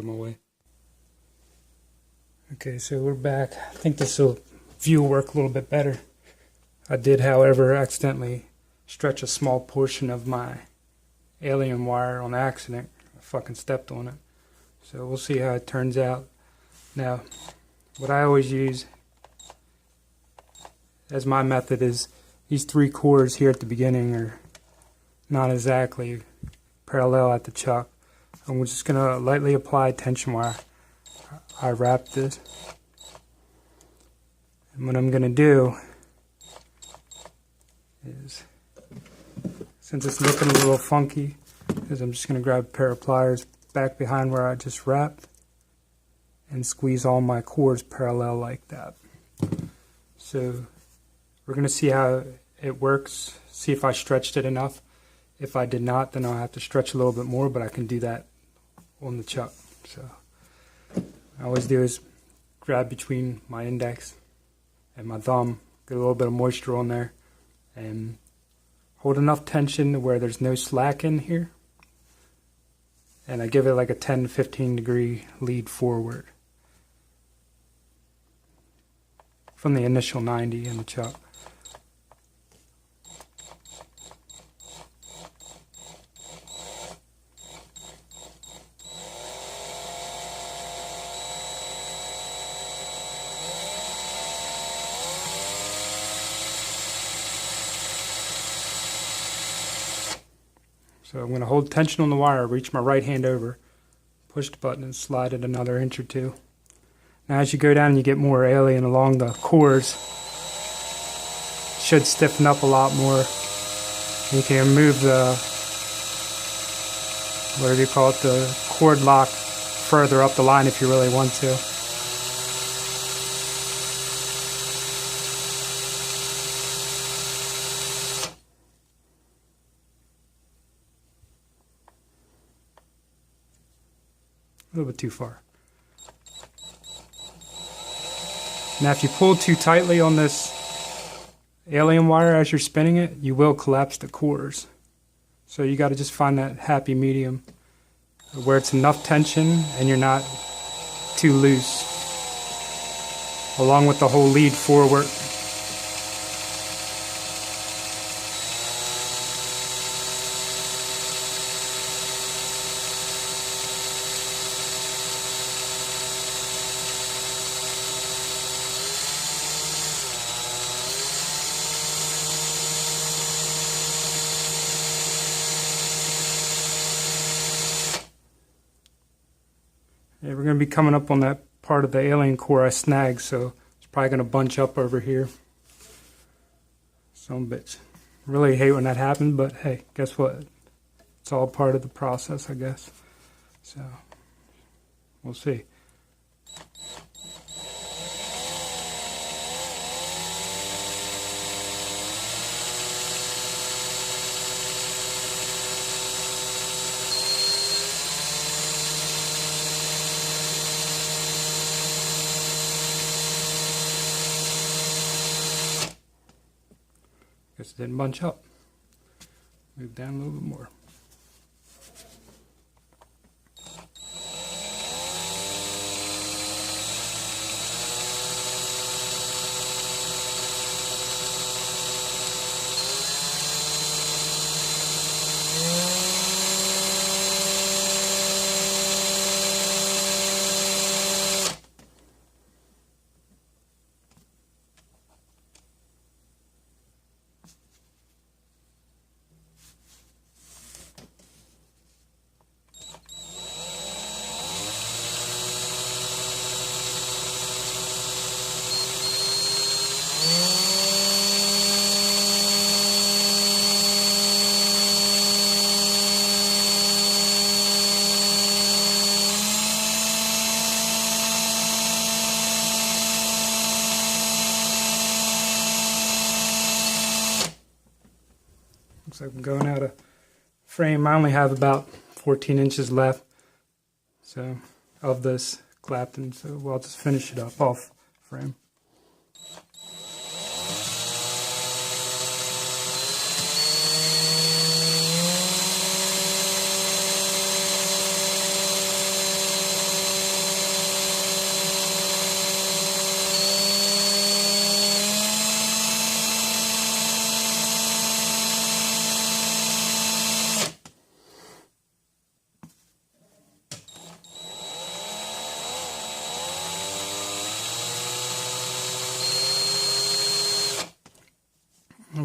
My way. Okay, so we're back. I think this will view work a little bit better. I did, however, accidentally stretch a small portion of my alien wire on accident. I fucking stepped on it. So we'll see how it turns out. Now, what I always use as my method is these three cores here at the beginning are not exactly parallel at the chuck. And we're just going to lightly apply tension wire. I wrap this. And what I'm going to do is, since it's looking a little funky, is I'm just going to grab a pair of pliers back behind where I just wrapped and squeeze all my cores parallel like that. So we're going to see how it works, see if I stretched it enough. If I did not, then I'll have to stretch a little bit more, but I can do that on the chuck. So what I always do is grab between my index and my thumb, get a little bit of moisture on there, and hold enough tension to where there's no slack in here. And I give it like a 10 to 15 degree lead forward from the initial 90 in the chuck. So I'm going to hold tension on the wire, reach my right hand over, push the button and slide it another inch or two. Now as you go down and you get more alien along the cores, it should stiffen up a lot more. You can remove the, whatever you call it, the cord lock further up the line if you really want to. A little bit too far. Now if you pull too tightly on this alien wire as you're spinning it, you will collapse the cores. So you got to just find that happy medium where it's enough tension and you're not too loose, along with the whole lead forward. Yeah, we're going to be coming up on that part of the alien core I snagged, so it's probably going to bunch up over here. Some bitch. Really hate when that happens, but hey, guess what? It's all part of the process, I guess. So, we'll see. Guess it didn't bunch up. Move down a little bit more. Looks like I'm going out of frame. I only have about 14 inches left of this Clapton, so I'll just finish it up off frame.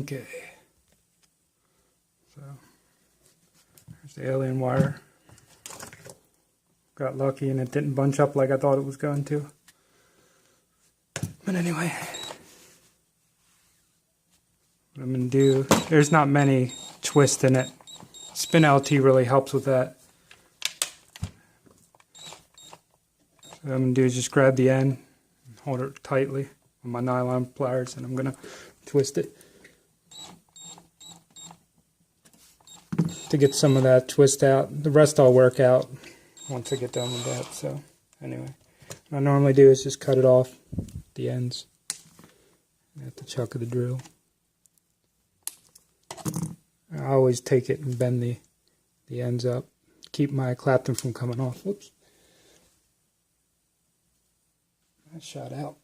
Okay. So there's the alien wire. Got lucky and it didn't bunch up like I thought it was going to. But anyway, what I'm going to do, there's not many twists in it. Spin LT really helps with that. So what I'm going to do is just grab the end, and hold it tightly with my nylon pliers, and I'm going to twist it to get some of that twist out. The rest I'll work out once I get done with that. So anyway, what I normally do is just cut it off the ends at the chuck of the drill. I always take it and bend the ends up, keep my Clapton from coming off. Whoops. That shot out.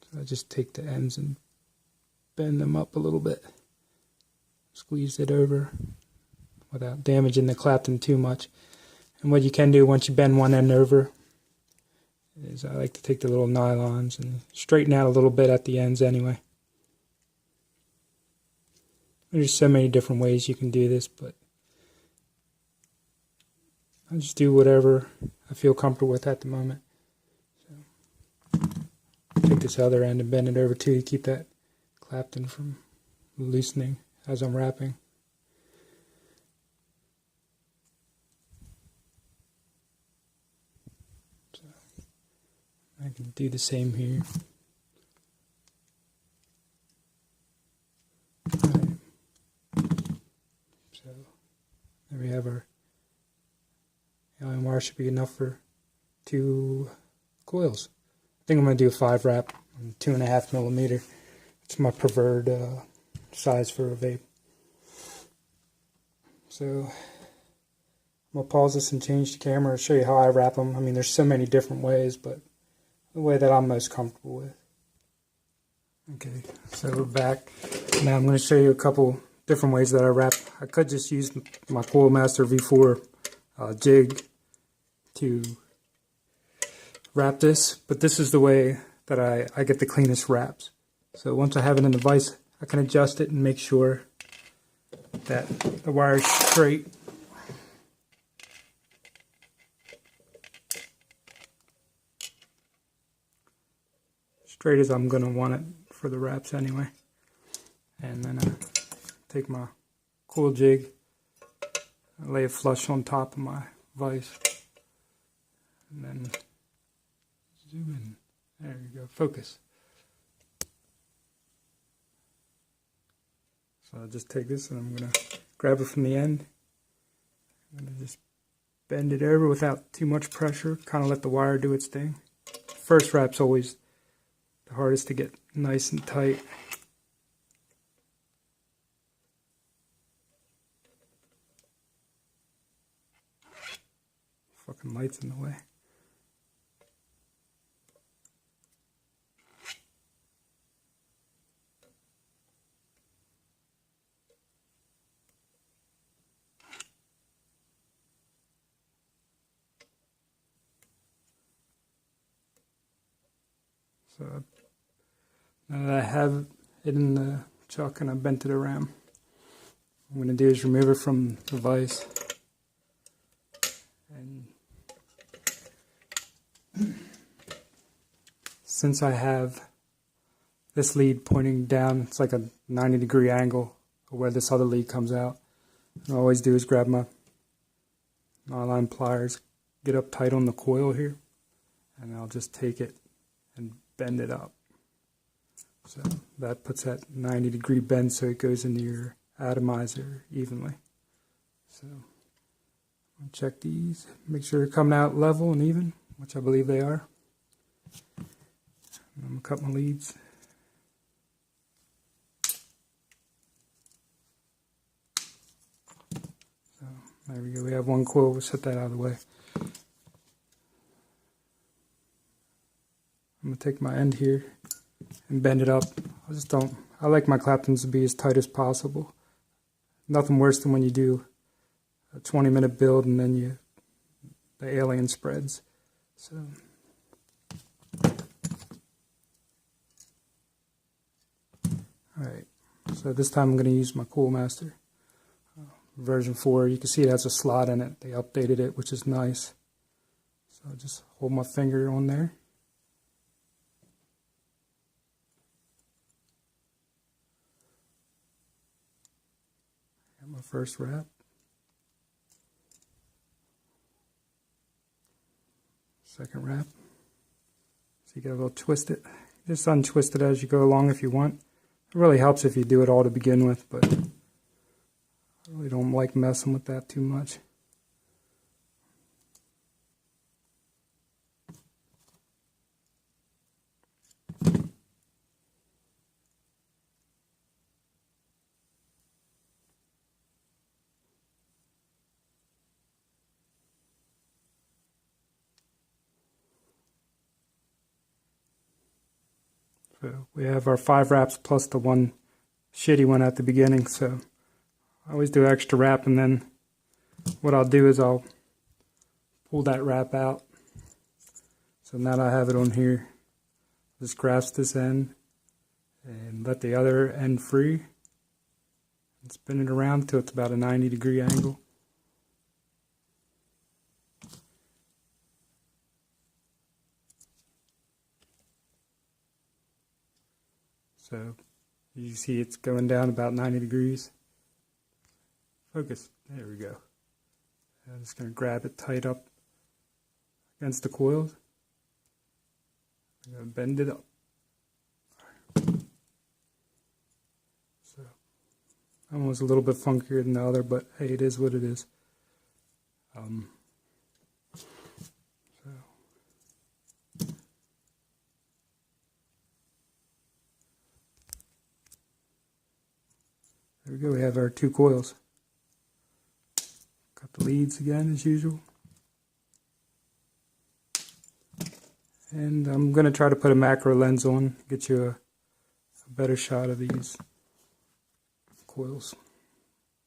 So I just take the ends and bend them up a little bit. Squeeze it over without damaging the Clapton too much. And what you can do once you bend one end over is I like to take the little nylons and straighten out a little bit at the ends anyway. There's so many different ways you can do this, but I just do whatever I feel comfortable with at the moment. So, take this other end and bend it over too to keep that Clapton from loosening as I'm wrapping. So, I can do the same here. So there we have our alien wire. Should be enough for 2 coils. I think I'm going to do a 5 wrap on 2.5 millimeter. It's my preferred size for a vape. So I'm going to pause this and change the camera and show you how I wrap them. I mean, there's so many different ways, but the way that I'm most comfortable with. Okay, so we're back. Now I'm going to show you a couple different ways that I wrap. I could just use my Coil Master V4 jig to wrap this, but this is the way that I get the cleanest wraps. So once I have it in the vise, I can adjust it and make sure that the wire is straight. Straight as I'm going to want it for the wraps anyway. And then I take my coil jig, I lay it flush on top of my vise, and then zoom in. There you go, focus. So I'll just take this and I'm going to grab it from the end. I'm going to just bend it over without too much pressure, kind of let the wire do its thing. First wrap's always the hardest to get nice and tight. Fucking light's in the way. So now that I have it in the chuck and I bent it around, what I'm going to do is remove it from the vise. And since I have this lead pointing down, it's like a 90-degree angle where this other lead comes out. What I always do is grab my nylon pliers, get up tight on the coil here, and I'll just take it and bend it up. So that puts that 90-degree bend so it goes into your atomizer evenly. So I'll check these, make sure they're coming out level and even, which I believe they are. I'm going to cut my leads. So there we go, we have one coil, we'll set that out of the way. I'm going to take my end here and bend it up. I like my Claptons to be as tight as possible. Nothing worse than when you do a 20-minute build and then the alien spreads. So Alright, so this time I'm going to use my Coolmaster version 4. You can see it has a slot in it. They updated it, which is nice. So I'll just hold my finger on there. Got my first wrap. Second wrap. So you get a little twisted. Just untwist it as you go along if you want. It really helps if you do it all to begin with, but I really don't like messing with that too much. So we have our 5 wraps plus the one shitty one at the beginning, so I always do extra wrap, and then what I'll do is I'll pull that wrap out. So now that I have it on here, just grasp this end and let the other end free and spin it around until it's about a 90-degree angle. So you see it's going down about 90 degrees. Focus. There we go. I'm just going to grab it tight up against the coils. I'm going to bend it up. So that one was a little bit funkier than the other, but hey, it is what it is. There we go, we have our 2 coils. Cut the leads again as usual. And I'm going to try to put a macro lens on, get you a better shot of these coils.